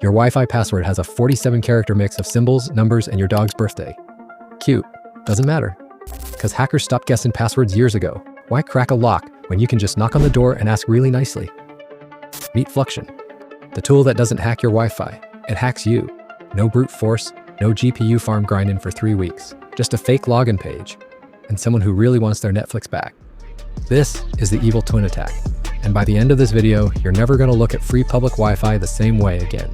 Your Wi-Fi password has a 47-character mix of symbols, numbers, and your dog's birthday. Cute. Doesn't matter. Because hackers stopped guessing passwords years ago. Why crack a lock when you can just knock on the door and ask really nicely? Meet Fluxion, the tool that doesn't hack your Wi-Fi. It hacks you. No brute force, no GPU farm grinding for 3 weeks. Just a fake login page, and someone who really wants their Netflix back. This is the evil twin attack. And by the end of this video, you're never going to look at free public Wi-Fi the same way again.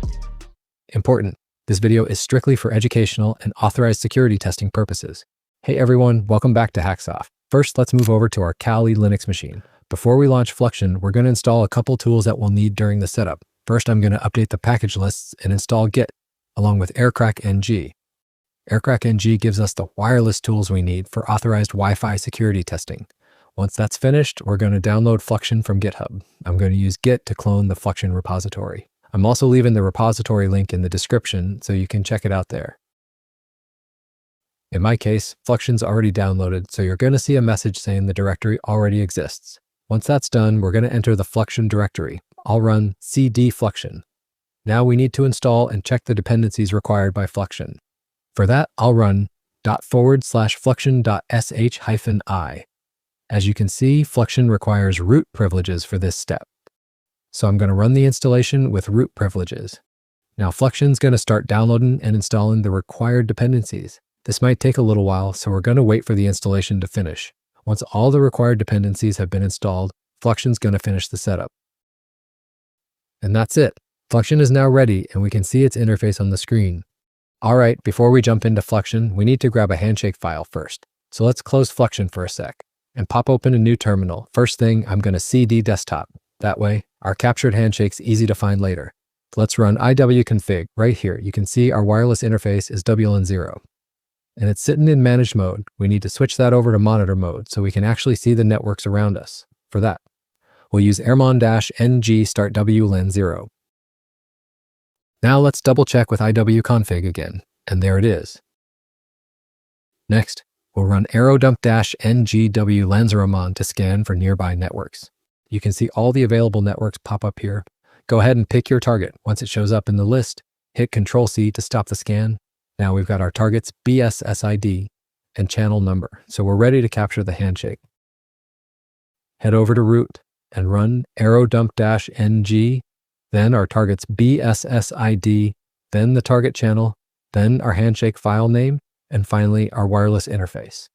Important, this video is strictly for educational and authorized security testing purposes. Hey everyone, welcome back to Hacksoft. First, let's move over to our Kali Linux machine. Before we launch Fluxion, we're going to install a couple tools that we'll need during the setup. First, I'm going to update the package lists and install Git, along with Aircrack-ng. Aircrack-ng gives us the wireless tools we need for authorized Wi-Fi security testing. Once that's finished, we're going to download Fluxion from GitHub. I'm going to use Git to clone the Fluxion repository. I'm also leaving the repository link in the description so you can check it out there. In my case, Fluxion's already downloaded, so you're going to see a message saying the directory already exists. Once that's done, we're going to enter the Fluxion directory. I'll run cd Fluxion. Now we need to install and check the dependencies required by Fluxion. For that, I'll run /fluxion.sh-i. As you can see, Fluxion requires root privileges for this step. So I'm going to run the installation with root privileges. Now Fluxion's going to start downloading and installing the required dependencies. This might take a little while, so we're going to wait for the installation to finish. Once all the required dependencies have been installed, Fluxion's going to finish the setup. And that's it. Fluxion is now ready, and we can see its interface on the screen. All right, before we jump into Fluxion, we need to grab a handshake file first. So let's close Fluxion for a sec and pop open a new terminal. First thing, I'm going to cd desktop. That way, our captured handshake's easy to find later. Let's run iwconfig. Right here, you can see our wireless interface is WLAN0. And it's sitting in managed mode. We need to switch that over to monitor mode so we can actually see the networks around us. For that, we'll use airmon-ng start WLAN0. Now let's double check with iwconfig again, and there it is. Next, we'll run aerodump-ng wlan0mon to scan for nearby networks. You can see all the available networks pop up here. Go ahead and pick your target. Once it shows up in the list, hit Ctrl-C to stop the scan. Now we've got our target's BSSID and channel number, so we're ready to capture the handshake. Head over to root and run aerodump-ng, then our target's BSSID, then the target channel, then our handshake file name, and finally our wireless interface.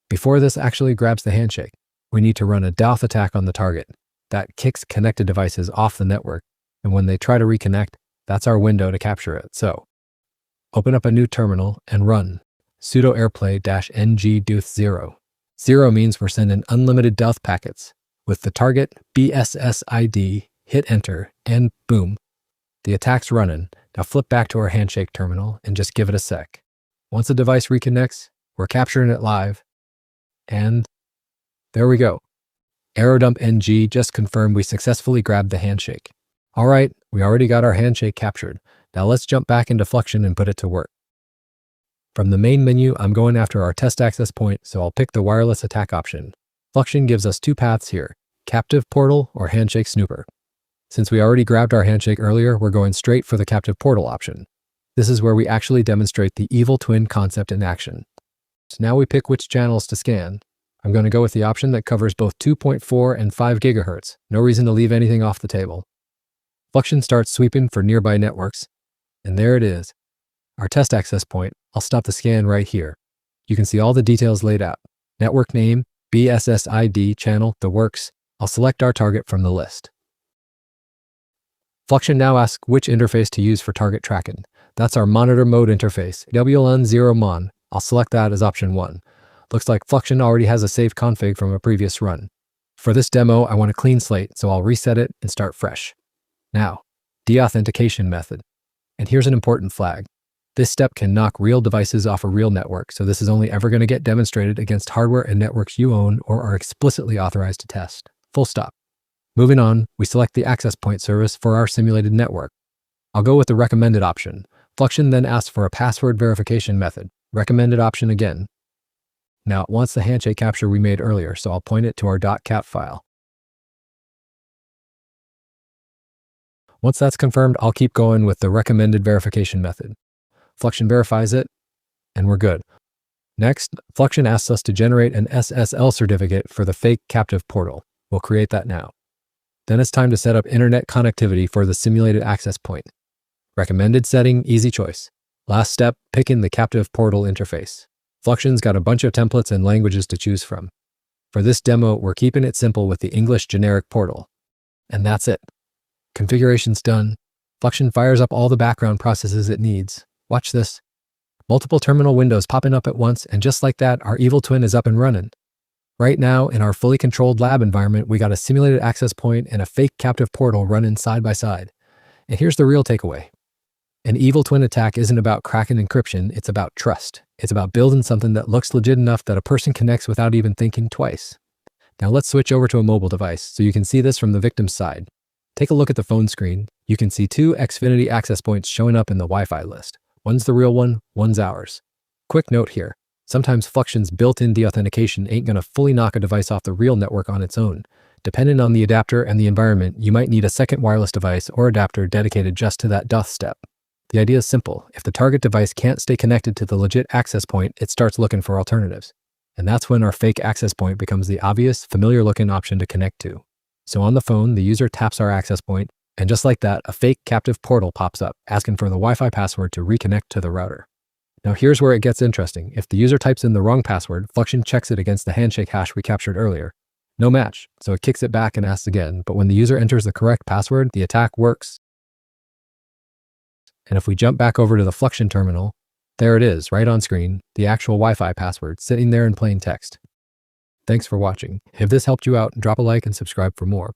Before this actually grabs the handshake, we need to run a DOS attack on the target. That kicks connected devices off the network, and when they try to reconnect, that's our window to capture it. So, open up a new terminal and run sudo airplay-ng duth0. 0 means we're sending unlimited DOS packets. With the target BSSID, hit enter, and boom, the attack's running. Now flip back to our handshake terminal and just give it a sec. Once the device reconnects, we're capturing it live, and there we go. Aerodump-ng just confirmed we successfully grabbed the handshake. All right, we already got our handshake captured. Now let's jump back into Fluxion and put it to work. From the main menu, I'm going after our test access point, so I'll pick the wireless attack option. Fluxion gives us two paths here, captive portal or handshake snooper. Since we already grabbed our handshake earlier, we're going straight for the captive portal option. This is where we actually demonstrate the evil twin concept in action. So now we pick which channels to scan. I'm going to go with the option that covers both 2.4 and 5 gigahertz. No reason to leave anything off the table. Fluxion starts sweeping for nearby networks, and there it is, our test access point. I'll stop the scan right here. You can see all the details laid out. Network name, BSSID, channel, the works. I'll select our target from the list. Fluxion now asks which interface to use for target tracking. That's our monitor mode interface, WLAN0mon. I'll select that as option 1. Looks like Fluxion already has a saved config from a previous run. For this demo, I want a clean slate, so I'll reset it and start fresh. Now, authentication method. And here's an important flag. This step can knock real devices off a real network, so this is only ever going to get demonstrated against hardware and networks you own or are explicitly authorized to test. Full stop. Moving on, we select the access point service for our simulated network. I'll go with the recommended option. Fluxion then asks for a password verification method. Recommended option again. Now it wants the handshake capture we made earlier, so I'll point it to our .cat file. Once that's confirmed, I'll keep going with the recommended verification method. Fluxion verifies it, and we're good. Next, Fluxion asks us to generate an SSL certificate for the fake captive portal. We'll create that now. Then it's time to set up internet connectivity for the simulated access point. Recommended setting, easy choice. Last step, picking the captive portal interface. Fluxion's got a bunch of templates and languages to choose from. For this demo, we're keeping it simple with the English generic portal. And that's it. Configuration's done. Fluxion fires up all the background processes it needs. Watch this. Multiple terminal windows popping up at once, and just like that, our evil twin is up and running. Right now, in our fully controlled lab environment, we got a simulated access point and a fake captive portal running side by side. And here's the real takeaway. An evil twin attack isn't about cracking encryption, it's about trust. It's about building something that looks legit enough that a person connects without even thinking twice. Now let's switch over to a mobile device so you can see this from the victim's side. Take a look at the phone screen. You can see 2 Xfinity access points showing up in the Wi-Fi list. One's the real one, one's ours. Quick note here. Sometimes Fluxion's built-in deauthentication ain't gonna fully knock a device off the real network on its own. Depending on the adapter and the environment, you might need a second wireless device or adapter dedicated just to that doth step. The idea is simple. If the target device can't stay connected to the legit access point, it starts looking for alternatives. And that's when our fake access point becomes the obvious, familiar-looking option to connect to. So on the phone, the user taps our access point, and just like that, a fake captive portal pops up, asking for the Wi-Fi password to reconnect to the router. Now here's where it gets interesting. If the user types in the wrong password, Fluxion checks it against the handshake hash we captured earlier. No match, so it kicks it back and asks again, but when the user enters the correct password, the attack works. And if we jump back over to the Fluxion terminal, there it is, right on screen, the actual Wi-Fi password, sitting there in plain text. Thanks for watching. If this helped you out, drop a like and subscribe for more.